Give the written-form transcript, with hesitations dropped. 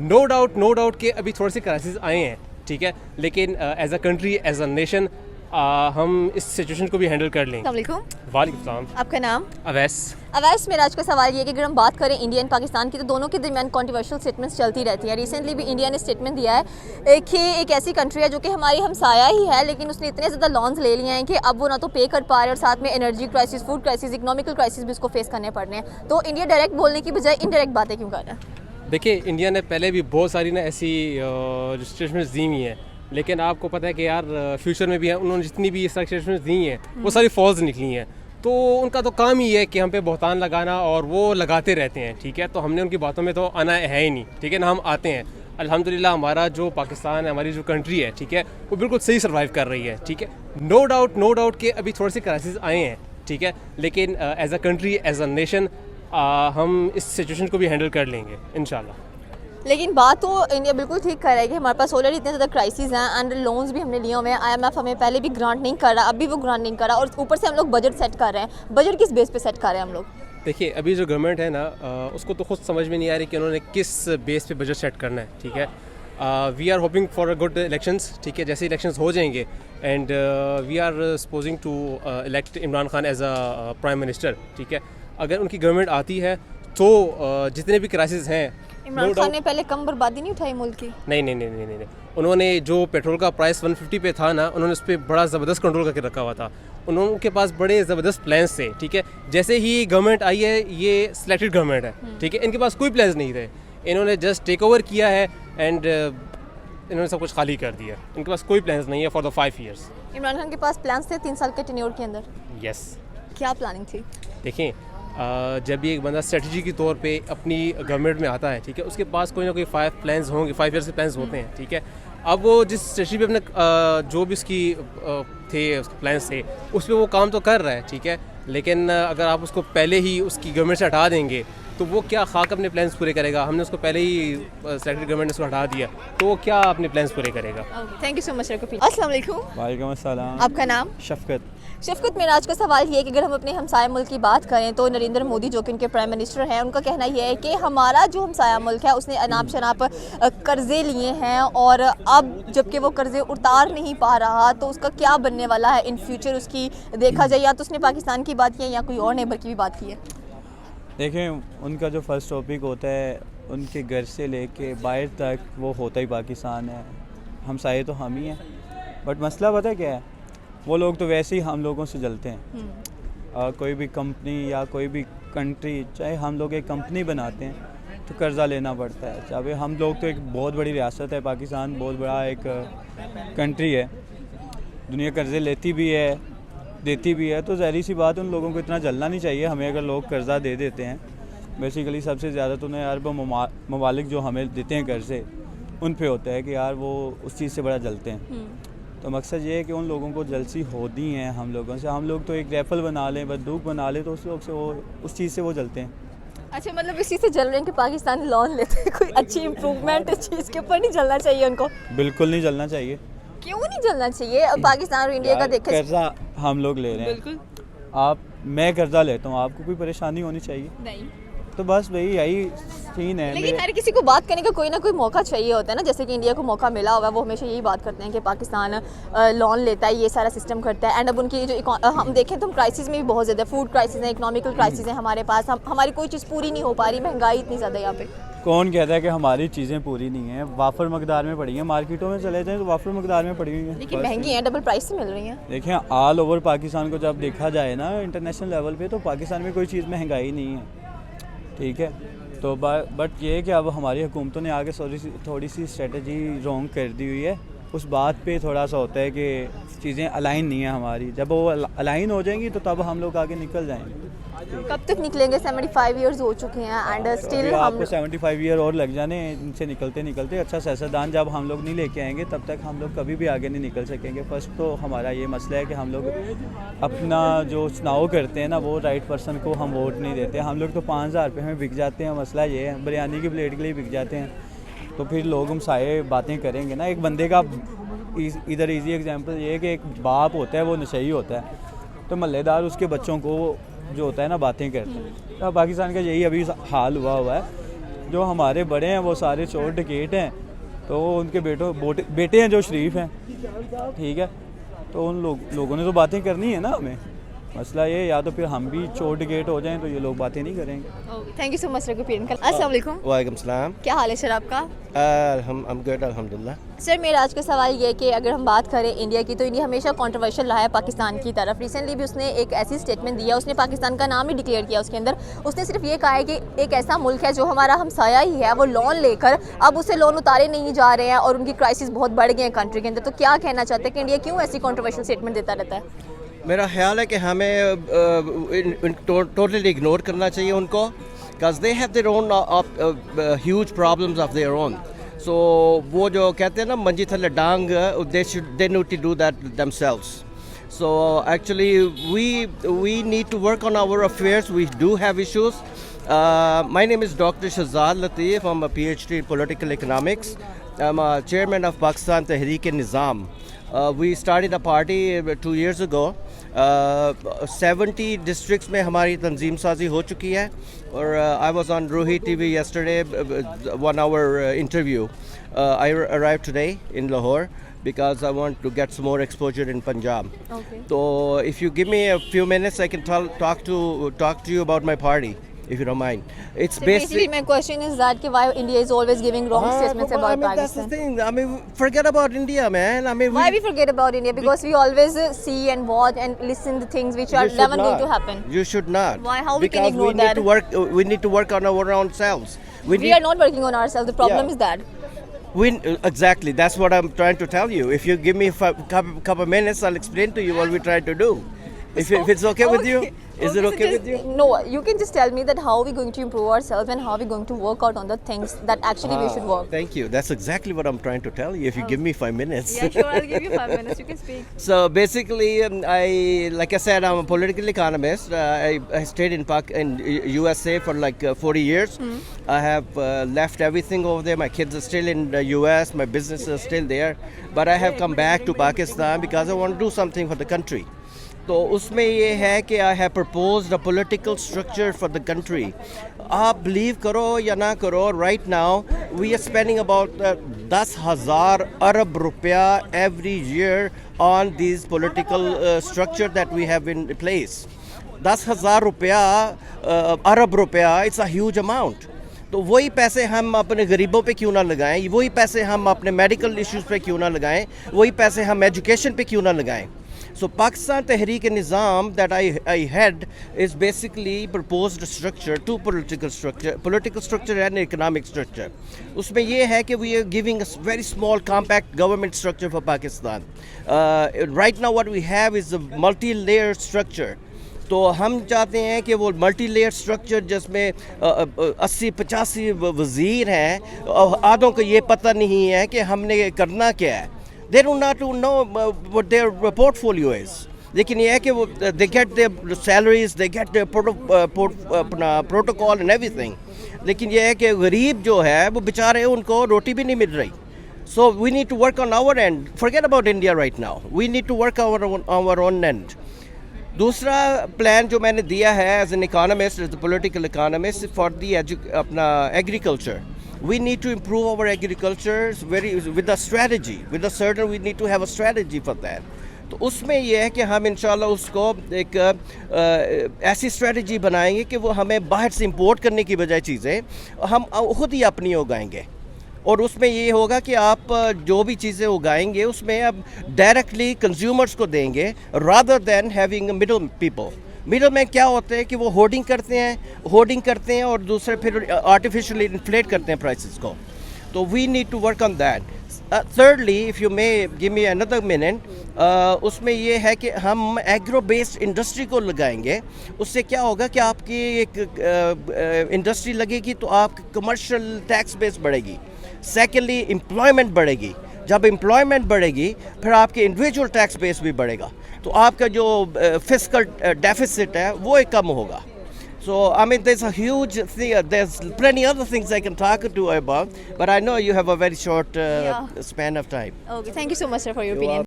No doubt कि अभी थोड़े से क्राइसिस आए हैं, ठीक है, लेकिन as a country, as a nation, हम इस सिचुएशन को भी हैंडल कर लेंगे। अस्सलाम वालेकुम सलाम। आपका नाम? अवैस। अवैस, मेरा आज का सवाल ये है कि अगर हम बात करें इंडिया एंड पाकिस्तान की, तो दोनों के दरमियान कॉन्ट्रोवर्शियल स्टेटमेंट्स चलती रहती हैं। रिसेंटली भी इंडिया ने स्टेटमेंट दिया है कि एक ऐसी कंट्री है जो कि हमारी हमसाया ही है, लेकिन उसने इतने ज़्यादा लॉन्स ले लिए हैं कि अब वो ना तो पे कर पा रहे और साथ में energy crisis, food crisis, economical crisis भी उसको फेस करने पड़ रहे हैं। तो इंडिया डायरेक्ट बोलने की बजाय इनडायरेक्ट बातें क्यों कर रहा है? देखिए, इंडिया ने पहले भी बहुत सारी ना ऐसी रिस्ट्रिक्शंस दी हुई हैं, लेकिन आपको पता है कि यार फ्यूचर में भी है उन्होंने जितनी भी रिस्ट्रिक्शंस दी हैं वो सारी फॉल्स निकली हैं। तो उनका तो काम ही है कि हम पे बहतान लगाना, और वो लगाते रहते हैं, ठीक है। तो हमने उनकी बातों में तो आना है ही नहीं, ठीक है ना। हम आते हैं, अल्हम्दुलिल्लाह हमारा जो पाकिस्तान है, हमारी जो कंट्री है, ठीक है, वो बिल्कुल सही सर्वाइव कर रही है, ठीक है। नो डाउट कि अभी थोड़े से क्राइसिस आए हैं, ठीक है, लेकिन as a country, as a nation, हम इस सिचुएशन को भी हैंडल कर लेंगे इंशाल्लाह। लेकिन बात तो इंडिया बिल्कुल ठीक कर रहा है कि हमारे पास ऑलरेडी इतने ज़्यादा क्राइसिस हैं एंड लोन्स भी हमने लिए हुए हैं। IMF हमें पहले भी ग्रांट नहीं कर रहा, अभी वो ग्रांट नहीं कर रहा, और ऊपर से हम लोग बजट सेट कर रहे हैं। बजट किस बेस पे सेट कर रहे हैं हम लोग? देखिए, अभी जो गवर्नमेंट है ना, उसको तो खुद समझ में नहीं आ रही कि उन्होंने किस बेस पे बजट सेट करना है, ठीक है। We are hoping for a good elections, ठीक है। जैसे इलेक्शंस हो जाएंगे and we are supposing to elect Imran Khan as a prime minister, ठीक है। अगर उनकी गवर्नमेंट आती है तो जितने भी क्राइसिस हैं, इमरान खान ने पहले कम बर्बादी नहीं उठाई मुल्क की? नहीं। उन्होंने जो पेट्रोल का प्राइस 150 पे था ना, उन्होंने उस पर बड़ा ज़बरदस्त कंट्रोल करके रखा हुआ था। उनके पास बड़े ज़बरदस्त प्लान्स थे, ठीक है। जैसे ही गवर्नमेंट आई है, ये सिलेक्टेड गवर्नमेंट है, ठीक है, इनके पास कोई प्लान्स नहीं थे। इन्होंने जस्ट टेक ओवर किया है एंड इन्होंने सब कुछ खाली कर दिया। इनके पास कोई प्लान्स नहीं है for the 5 years. Imran Khan के पास प्लान्स थे 3 साल के टेन्योर के अंदर? यस। क्या प्लानिंग थी? देखें, जब भी एक बंदा स्ट्रेटजी के तौर पे अपनी गवर्नमेंट में आता है, ठीक है, उसके पास कोई ना कोई 5 प्लान्स होंगे, 5 ईयर्स के प्लान्स होते हैं, ठीक है। अब वो जिस स्ट्रेटजी पे अपने जो भी उसकी थे उसके प्लान्स थे, उस पर वो काम तो कर रहा है, ठीक है। लेकिन अगर आप उसको पहले ही उसकी गवर्नमेंट से हटा देंगे तो वो क्या खाक अपने प्लान्स पूरे करेगा? हमने उसको पहले ही सेक्रेटरी गवर्नमेंट ने उसको हटा दिया, तो वो क्या अपने प्लान्स पूरे करेगा? Thank you so much. अस्सलाम वालेकुम। वालेकुम अस्सलाम। आपका नाम? शफ़क़त। शफ़क़त, मेरा आज का सवाल ये है कि अगर हम अपने हमसाया मुल्क की बात करें तो नरेंद्र मोदी जो कि उनके प्राइम मिनिस्टर हैं, उनका कहना यह है कि हमारा जो हमसाया मुल्क है उसने अनाप शनाप कर्ज़े लिए हैं, और अब जबकि वो कर्ज़े उतार नहीं पा रहा तो उसका क्या बनने वाला है इन फ्यूचर। उसकी देखा जाए, या तो उसने पाकिस्तान की बात की है या कोई और नेबर की भी बात की है। देखें, उनका जो फर्स्ट टॉपिक होता है, उनके घर से लेके बाहर तक वो होता ही पाकिस्तान है। हमसाये तो हम ही हैं, बट मसला पता है क्या है? वो लोग तो वैसे ही हम लोगों से जलते हैं। कोई भी कंपनी या कोई भी कंट्री, चाहे हम लोग एक कंपनी बनाते हैं तो कर्ज़ा लेना पड़ता है। चाहे हम लोग तो एक बहुत बड़ी रियासत है, पाकिस्तान बहुत बड़ा एक कंट्री है, दुनिया कर्ज़े लेती भी है, देती भी है। तो ज़ाहिर सी बात है, उन लोगों को इतना जलना नहीं चाहिए हमें अगर लोग कर्ज़ा दे देते हैं। बेसिकली सबसे ज़्यादा तो ना अरब ममालिक जो हमें देते हैं कर्ज़े, उन पे होता है कि यार वो उस चीज़ से बड़ा जलते हैं। तो मकसद ये है कि उन लोगों को जलसी होती हैं हम लोगों से। हम लोग तो एक राइफल बना लें, बंदूक बना लें, तो उस लोग से वो उस चीज़ से वो जलते हैं। अच्छा, मतलब इसी से जल रहे हैं कि पाकिस्तान लोन लेते हैं। कोई अच्छी इम्प्रूवमेंट इस चीज़ के ऊपर नहीं जलना चाहिए उनको? बिल्कुल नहीं जलना चाहिए। क्यों नहीं जलना चाहिए? अब पाकिस्तान और इंडिया का देखें, कर्जा हम लोग ले रहे हैं। बिल्कुल। मैं कर्जा लेता हूँ, आपको कोई परेशानी होनी चाहिए नहीं। तो बस वही यही सीन है। लेकिन हर किसी को बात करने का कोई ना कोई मौका चाहिए होता है ना। जैसे कि इंडिया को मौका मिला हुआ है, वो हमेशा यही बात करते हैं कि पाकिस्तान लोन लेता है, ये सारा सिस्टम करता है। एंड अब उनकी जो हम देखें तो क्राइसिस में भी बहुत ज़्यादा फूड क्राइसिस है, इकोनॉमिकल क्राइसिस है हमारे पास। हमारी कोई चीज़ पूरी नहीं हो पा रही, महंगाई इतनी ज़्यादा यहाँ पे। कौन कहता है कि हमारी चीज़ें पूरी नहीं हैं? वाफर मकदार में पड़ी हैं, मार्केटों में चले जाएँ तो वाफर मकदार में पड़ी हुई हैं, लेकिन महंगी हैं, डबल प्राइस से मिल रही हैं। देखें, ऑल ओवर पाकिस्तान को जब देखा जाए ना इंटरनेशनल लेवल पे, तो पाकिस्तान में कोई चीज़ महंगाई नहीं है, ठीक है। तो बट ये है कि अब हमारी हुकूमतों ने आगे थोड़ी सी स्ट्रेटजी रॉन्ग कर दी हुई है। उस बात पे थोड़ा सा होता है कि चीज़ें अलाइन नहीं है हमारी। जब वो अलाइन हो जाएंगी तो तब हम लोग आगे निकल जाएंगे। कब तक निकलेंगे? 75 ईयर्स हो चुके हैं एंड स्टिल हम आपको 75 ईयर और लग जाने इनसे निकलते निकलते। अच्छा सियासतदान जब हम लोग नहीं लेके आएंगे तब तक हम लोग कभी भी आगे नहीं निकल सकेंगे। फर्स्ट तो हमारा ये मसला है कि हम लोग अपना जो चुनाव करते हैं ना, वो राइट पर्सन को हम वोट नहीं देते। हम लोग तो 5000 रुपये में बिक जाते हैं। मसला ये है, बिरयानी की प्लेट के लिए बिक जाते हैं। तो फिर लोग हम सारे बातें करेंगे ना। एक बंदे का इधर इजी एग्जांपल ये है कि एक बाप होता है, वो नशई होता है, तो महल्लेदार उसके बच्चों को जो होता है ना बातें करते हैं। तो पाकिस्तान का यही अभी हाल हुआ है। जो हमारे बड़े हैं वो सारे चोर डकैत हैं, तो उनके बेटे हैं जो शरीफ हैं, ठीक है। तो उन लोगों ने तो बातें करनी है ना हमें। मसला ये या तो फिर हम भी चोर डकैत हो जाएं तो ये लोग बातें नहीं करेंगे। Thank you so much sir appearing. अस्सलाम वालेकुम। वालेकुम सलाम। क्या हाल है सर आपका? हम गुड अल्हम्दुलिल्लाह। सर मेरा आज का सवाल ये है कि अगर हम बात करें इंडिया की, तो इंडिया हमेशा कंट्रोवर्शियल रहा है पाकिस्तान की तरफ। रिसेंटली भी उसने एक ऐसी स्टेटमेंट दिया, उसने पाकिस्तान का नाम ही डिक्लेयर किया उसके अंदर। उसने सिर्फ ये कहा है कि एक ऐसा मुल्क है जो हमारा हमसाया ही है, वो लोन लेकर अब उसे लोन उतारे नहीं जा रहे हैं और उनकी क्राइसिस बहुत बढ़ गए हैं कंट्री के अंदर। तो क्या कहना चाहते हैं कि इंडिया क्यों ऐसी कंट्रोवर्शियल स्टेटमेंट देता रहता है? मेरा ख्याल है कि हमें टोटली इग्नोर करना चाहिए उनको, because they have their own huge problems of their own. So वो जो कहते हैं ना मंजी थल्ले डांग, they need to do that themselves. So actually we need to work on our affairs. We do have issues. My name is Dr. Shahzad Latif. I'm a PhD in political economics. I'm a chairman of Pakistan Tehreek-e-Nizam. We started a party 2 years ago. 70 districts में हमारी तंजीम साजी हो चुकी है और I was on Ruhi TV yesterday, 1 hour interview. I arrived today in Lahore because I want to get some more exposure in Punjab. Okay. So if you give me a few minutes, I can talk to you about my party, if you don't mind. It's So basically my question is that why India is always giving wrong statements about that's the Pakistan. thing. I mean, forget about India, man. I mean, Why we forget about India? Because we always see and watch and listen to things which are you should never going not. to happen. You should not. Why? How we can because ignore we need that? to work. We need to work on our own selves. We are not working on ourselves. The problem Yeah. is that. Exactly. That's what I'm trying to tell you. If you give me a couple minutes, I'll explain to you what we're trying to do. If it's okay with you, is it so okay just, with you? No, you can just tell me that how we're going to improve ourselves and how we're going to work out on the things that actually we should work. Thank you. That's exactly what I'm trying to tell you. If you give me 5 minutes. Yeah, sure. I'll give you 5 minutes. You can speak. So basically, like I said, I'm a political economist. I stayed in USA for like 40 years. I have left everything over there. My kids are still in the US. My business is still there. But I have come back to Pakistan because I want to do something for the country. तो उसमें ये है कि I have proposed a political structure for the country. आप believe करो या ना करो, right now we are spending about 10,000 अरब रुपया every year on this political structure that we have in place. 10,000 रुपया अरब रुपया, इट्स अ ह्यूज अमाउंट। तो वही पैसे हम अपने गरीबों पे क्यों ना लगाएं, वही पैसे हम अपने मेडिकल इश्यूज़ पे क्यों ना लगाएं, वही पैसे हम एजुकेशन पे क्यों ना लगाएं। So Pakistan Tehreek-e-Nizam that I head is basically proposed structure, two political structure and economic structure. उसमें ये है कि we are giving a very small compact government structure for Pakistan. Right now what we have is a multi-layered structure. तो हम चाहते हैं कि वो मल्टी लेयर स्ट्रक्चर जिसमें 80-85 वज़ीर हैं, आधों को ये पता नहीं है कि हमने करना क्या है। They do not know what their portfolio is. लेकिन ये है कि वो they get their salaries, they get their protocol and everything. लेकिन ये है कि गरीब जो है वो बेचारे उनको रोटी भी नहीं मिल रही। So we need to work on our end. Forget about India right now. We need to work our own end. दूसरा प्लान जो मैंने दिया है as an economist, as a political economist, for the अपना agriculture. We need to improve our agriculture with a strategy. With a certain, we need to have a strategy for that. तो उसमें ये है कि हम इंशाल्लाह उसको एक ऐसी स्ट्रेटजी बनाएंगे कि वो हमें बाहर से इंपोर्ट करने की बजाय चीज़ें हम खुद ही अपनी उगाएंगे। और उसमें ये होगा कि आप जो भी चीज़ें उगाएंगे उसमें अब डायरेक्टली कंज्यूमर्स को देंगे rather than having middle people. Middle में क्या होता है कि वो होर्डिंग करते हैं और दूसरे फिर आर्टिफिशियली इन्फ्लेट करते हैं प्राइसेस को। तो we need to work on that. thirdly, if you may give me another minute, उसमें ये है कि हम एग्रो बेस्ड इंडस्ट्री को लगाएंगे। उससे क्या होगा कि आपकी एक इंडस्ट्री लगेगी तो आपकी कमर्शियल टैक्स बेस बढ़ेगी। सेकेंडली, एम्प्लॉयमेंट बढ़ेगी। जब एम्प्लॉयमेंट बढ़ेगी फिर आपके इंडिविजुअल टैक्स बेस भी बढ़ेगा, तो आपका जो फिस्कल डेफिसिट है वो कम होगा। So, I mean, there's a huge thing, there's plenty other things I can talk to you about, but I know you have a very short span of time. Okay, thank you so much, sir, for your opinion.